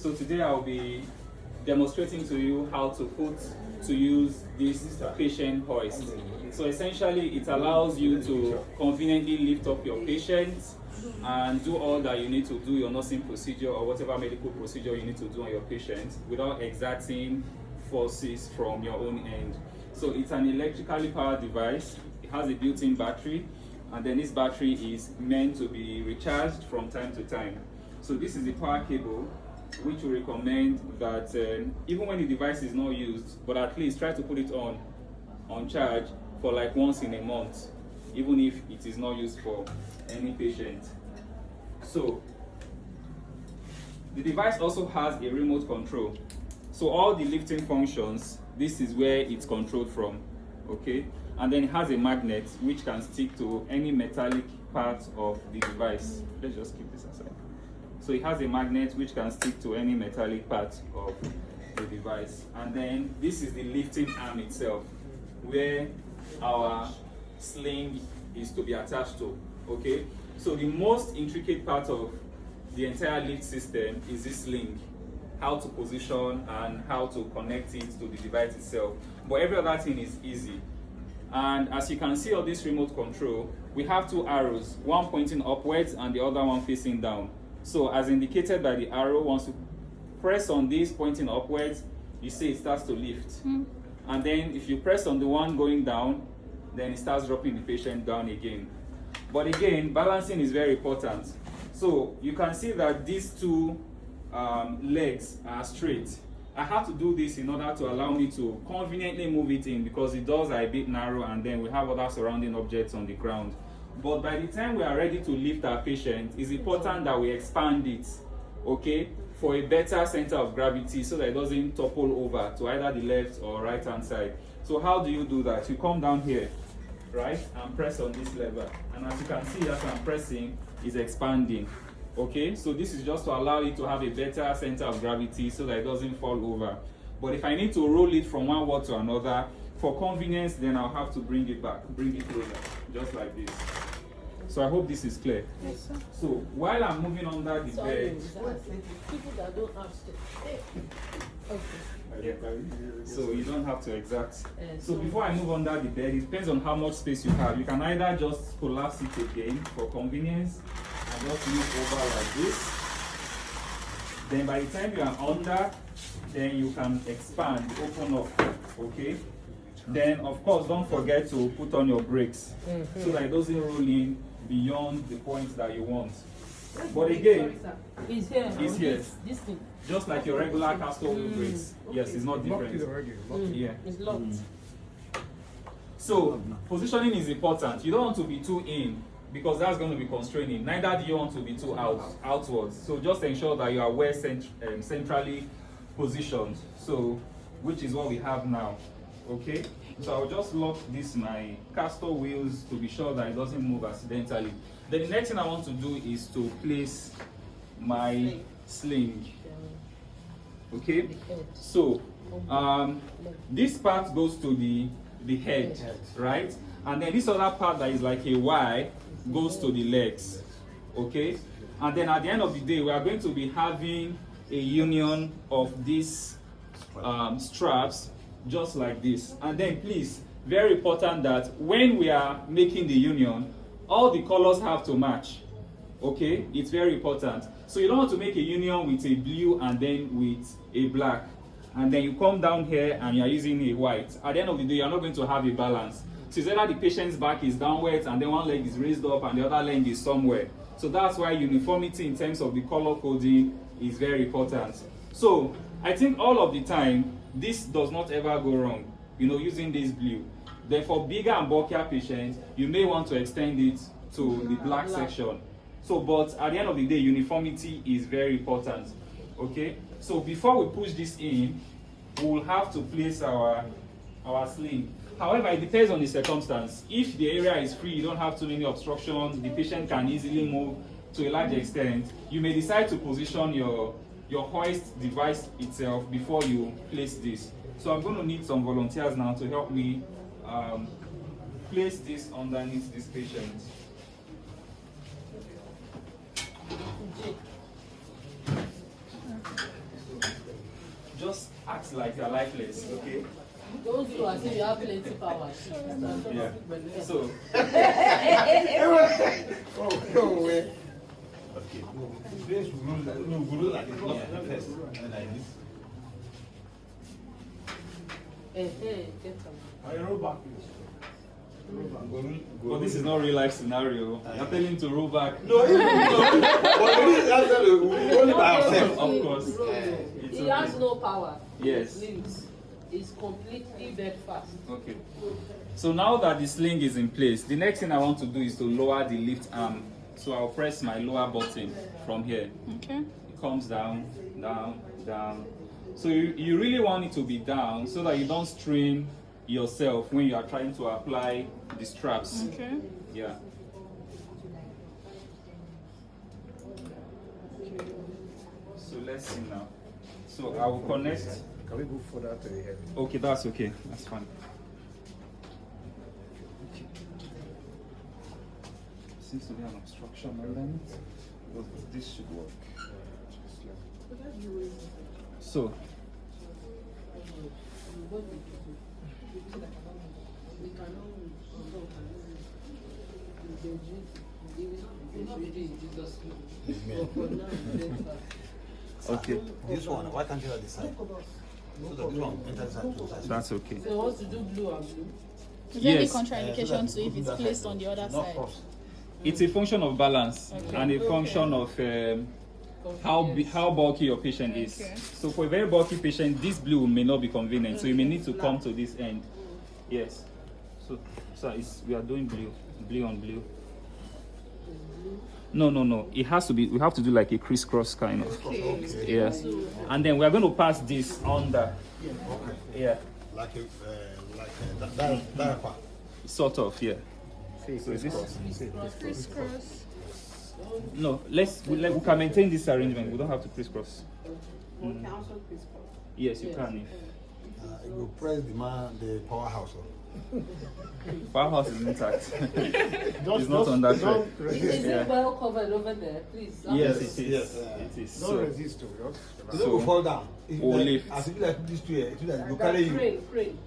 So today I'll be demonstrating to you how to use this patient hoist. So essentially it allows you to conveniently lift up your patient and do all that you need to do, your nursing procedure or whatever medical procedure you need to do on your patient without exerting forces from your own end. So it's an electrically powered device. It has a built-in battery, and then this battery is meant to be recharged from time to time. So this is the power cable, which we recommend that even when the device is not used, but at least try to put it on charge for like once in a month, even if it is not used for any patient. So the device also has a remote control. So all the lifting functions, this is where it's controlled from, okay? And then it has a magnet which can stick to any metallic part of the device. Let's just keep this aside. So it has a magnet which can stick to any metallic part of the device. And then this is the lifting arm itself, where our sling is to be attached to, okay? So the most intricate part of the entire lift system is this sling, how to position and how to connect it to the device itself. But every other thing is easy. And as you can see on this remote control, we have two arrows, one pointing upwards and the other one facing down. So as indicated by the arrow, once you press on this pointing upwards, you see it starts to lift. And then if you press on the one going down, then it starts dropping the patient down again. But again, balancing is very important. So you can see that these two legs are straight. I have to do this in order to allow me to conveniently move it in, because the doors are a bit narrow and then we have other surrounding objects on the ground. But by the time we are ready to lift our patient, it's important that we expand it, okay, for a better center of gravity so that it doesn't topple over to either the left or right hand side. So how do you do that? You come down here, right, and press on this lever. And as you can see, as I'm pressing, it's expanding. Okay, so this is just to allow it to have a better center of gravity so that it doesn't fall over. But if I need to roll it from one wall to another, for convenience, then I'll have to bring it back, bring it closer, just like this. So I hope this is clear. Yes, sir. So while I'm moving under the bed, People that don't have to. Okay. so you don't have to exact. So before I move under the bed, it depends on how much space you have. You can either just collapse it again for convenience and just move over like this. Then by the time you are under, then you can expand, open up, okay? Then of course don't forget to put on your brakes so that it doesn't roll in beyond the point that you want. But again, It's here. It's here. This thing. just like your regular castor wheel brakes. Yes, it's not different. Yeah. It's locked. So positioning is important. You don't want to be too in, because that's going to be constraining. Neither do you want to be too outwards. So just ensure that you are well centrally positioned. So, which is what we have now. Okay. So I'll just lock my castor wheels to be sure that it doesn't move accidentally. Then the next thing I want to do is to place my sling. Okay. So this part goes to the head, right? And then this other part that is like a Y goes to the legs. Okay. And then at the end of the day, we are going to be having a union of these straps, just like this. And then please, very important that when we are making the union, all the colors have to match. Okay, it's very important. So you don't want to make a union with a blue and then with a black, and then you come down here and you're using a white. At the end of the day, you're not going to have a balance. So it's either the patient's back is downwards and then one leg is raised up and the other leg is somewhere. So that's why uniformity in terms of the color coding is very important. So I think all of the time, this does not ever go wrong, using this blue. Then for bigger and bulkier patients, you may want to extend it to the black section. So, but at the end of the day, uniformity is very important. Okay? So before we push this in, we will have to place our sling. However, it depends on the circumstance. If the area is free, you don't have too many obstructions, the patient can easily move to a large extent, you may decide to position your hoist device itself before you place this. So I'm going to need some volunteers now to help me place this underneath this patient. just act like you're lifeless, okay? Don't do as if you have plenty power. Yeah. So, Oh, no way. Okay. No, guru like this. First, and like this. Get some. I roll back. but this is not real life scenario. You're telling him to roll back. No, but we roll by ourselves. Of course. It's He okay. has no power. Yes. Limbs. He's completely bed fast. Okay. So now that the sling is in place, the next thing I want to do is to lower the lift arm. So I'll press my lower button from here. Okay. It comes down, down, down. So you really want it to be down so that you don't strain yourself when you are trying to apply the straps. Okay. Yeah. So let's see now. So I will connect. Can we go further to the head? Okay, that's okay. That's fine. Okay. Seems to be an obstruction element, but this should work. So, okay, This one, why can't you have this side? So that this one enters that two sides. that's okay. So he wants to do blue and blue. Is there any Yes. contraindication to if it's placed on the other Not side? cross. It's a function of balance Okay. and a function of how bulky your patient is. Okay. So for a very bulky patient, this blue may not be convenient, so you may need to come to this end. Yes. So we are doing blue on blue. No. It has to be. We have to do like a crisscross kind of. Okay. Yeah. And then we are going to pass this under. Okay. Yeah. Like that part. Sort of. Yeah. So is this? Crisscross. No. We can maintain this arrangement. We don't have to crisscross. Yes, you can. You press the powerhouse. Powerhouse is intact. It's not under threat. Is it well covered over there? Please. Yes, it is. Yes. It is. Don't So, resist to it. So- So fall down. If Or like, lift. As if you like this two here, it will like you That carry you. crane.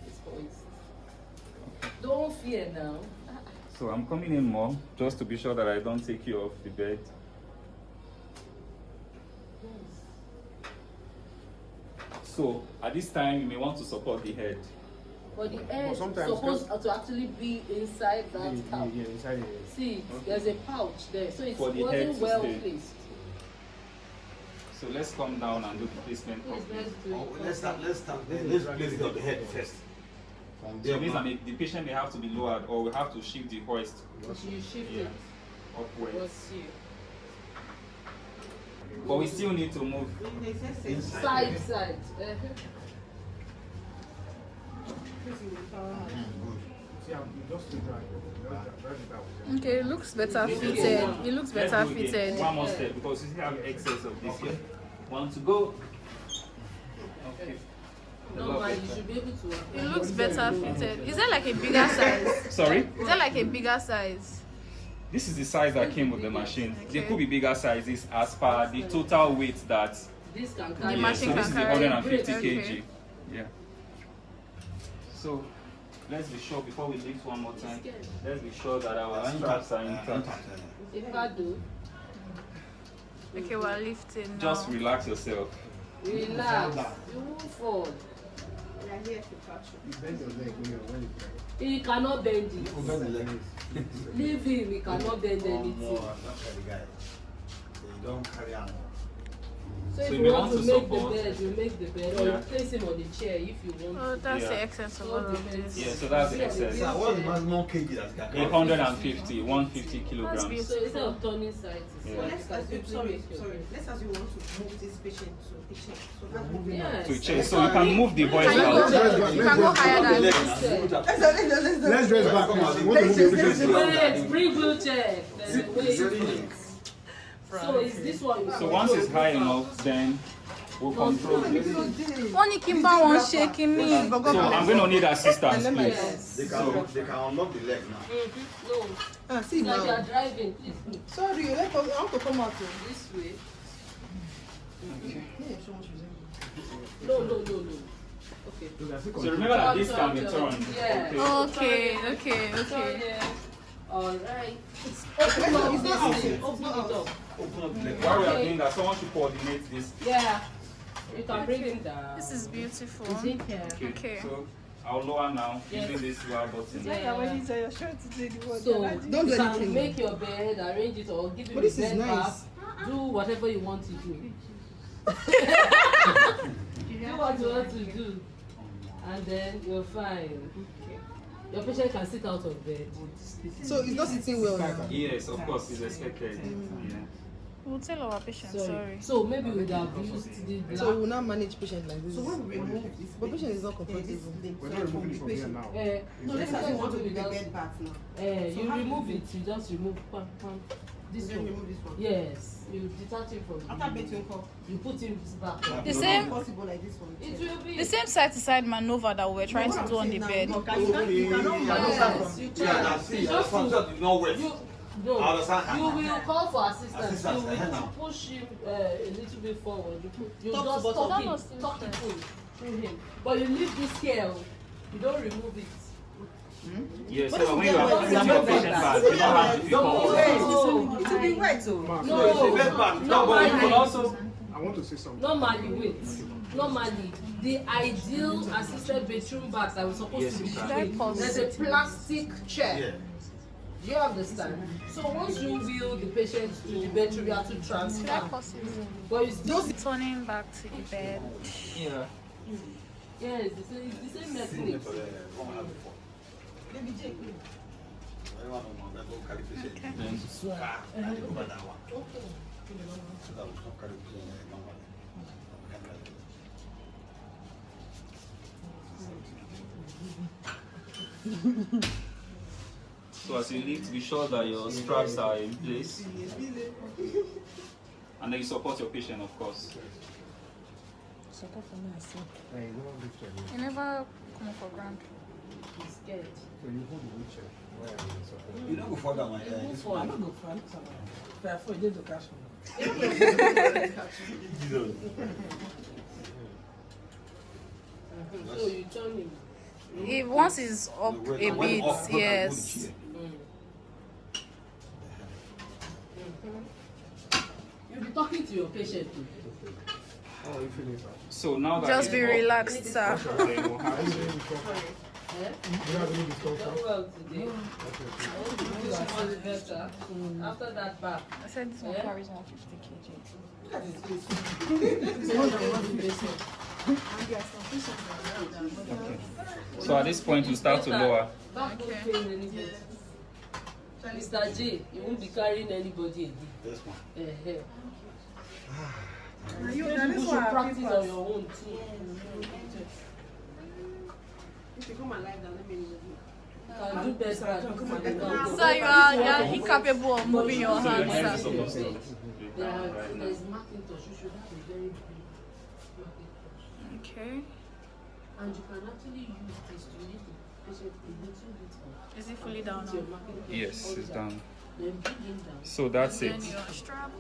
It's Hoist. Don't fear now. so I'm coming in more just to be sure that I don't take you off the bed. So at this time, you may want to support the head. But the egg is sometimes supposed to actually be inside that pouch. Yeah, inside it. See, there's a pouch there, so it For the head wasn't to well stay. placed. So let's come down and do the placement Please, properly. let's do Oh, it. let's place it on the head first. From So there, it means that the patient may have to be lowered, or we have to shift the hoist You shift Yeah. it upwards. towards you. But we still need to move. Side. Okay, it looks better fitted. It looks Let's better do it again. fitted. One more step because you still have excess of this here. One to go. Okay. Normally, you should be able to. It looks better fitted. Is there like a bigger size? Sorry? Is there like a bigger size? This is the size that came with the machine. There could be bigger sizes as per the total weight that. This can The carry. machine So this can is the carry. 150 Okay. kg. Yeah. So let's be sure before we lift one more time. Let's be sure that our straps are intact. If I do, Okay, we're lifting now. Just relax yourself. relax. You won't fall. He cannot bend it. Over the leg. Leave him. He cannot bend Oh, anything. no, don't carry guy. They don't carry on. So if So you you want want to to make support? the bed, you make the bed, or Yeah. you place him on the chair if you want. Oh, that's Yeah. the excess of all of this. Yeah, so that's the excess. Sir, what's the maximum kg that can carry? 150 That's kilograms. beautiful. So instead of turning side to Yeah. side, Let's you can assume, simply make your sorry. bed. Let's assume you want to move this patient to a chair. So that would be Yes. To check. So you can move the voice Can you out. go, you can go higher than this. Let's dress back. Wait, bring wheelchair. There's a way you do it. So is this one? you So can once control it's high this one. enough, then we'll control this. One Kimba one shaking me. So I'm going to need assistance, please. Yes. They can unlock the leg now. No, see it's like you now. are driving. Please move Sorry, I want to come out. this way. Yes. No. Okay. So remember that this can be turned. Yeah. Okay. Turn here. Alright. Open up. Open it up. Open up the leg. While we are doing that, someone should coordinate this. Yeah. You can bring it down. This is beautiful. Is it here? Okay. So I'll lower now using this lower button. Yeah. So Don't do you can anything. make your bed, arrange it, or give you But the this is bed nice. bath. Do whatever you want to do. Do what you want to do, and then you're fine. Your patient can sit out of bed. So it's not sitting well now. Yes, of course, it's expected. Yeah. We'll tell our patients. Sorry. So maybe we would have used the black. So we'll now manage patient like this. So when we remove this, But patient is not comfortable. we're not removing it from here now. No, let's say you want to do the bed bath now. You remove it. You just remove this Then one. remove this one. Yes, you detach it from. After between cup, You put him back. The same, possible like this one. It will be. the same side-to-side maneuver that we were trying to do on the bed. You cannot Yes, you Yeah, can. that's it. You That's just function did not work. you I no. understand. You will call for assistance. Assistance, You will now. push him a little bit forward. You Talk just to talk bottom. him, talk it through him. But you leave this here. You don't remove it. Yeah, What so is when the you are bed putting bath? your patient back, you don't have to Don't call. move. It will be wet too. No, bed bath. No, but you can also. I want to say something. normally, normally, the ideal assisted bedroom bath that we're supposed Yes, to be you can. doing, there's a plastic chair. Yeah. Do you understand? So once you wheel the patient to the bedroom, you have to transfer. But you still Turning back to the bed. Yeah. yes, it's the same technique. Baby J, So as you lift, be sure that your straps are in place. And then you support your patient, of course. You never come for granted. He's scared. So you hold the wheelchair. Where are you support? You don't go further, my Move I forward. don't go front. If I afford, you to cash me. So you turn him. If once it's up a bit, yes. You'll be talking to your patient too. Oh, you feel it, sir. So now that Just it's be up, relaxed, sir. then we'll have to- Eh? You have any discomfort? Very well today. I want to do much better. After that bath. I said this one Eh? carries 150 kg. So at this point, we start to lower. Back won't pain anybody. Mr. J, you won't be carrying anybody again. This one. Eh. You Maybe you should practice on your own too. If you come alive, then let me know. Can do better. So you are incapable of moving your So your hands, hands sir. are supposed to be down right now. There's Macintosh. You should have a very big Macintosh. Okay. And you can actually use this to lift the patient a little bit up. Is it fully down Put your now? Macintosh Yes, all it's down. down. Then bring him down. So that's it. Then you unstrap.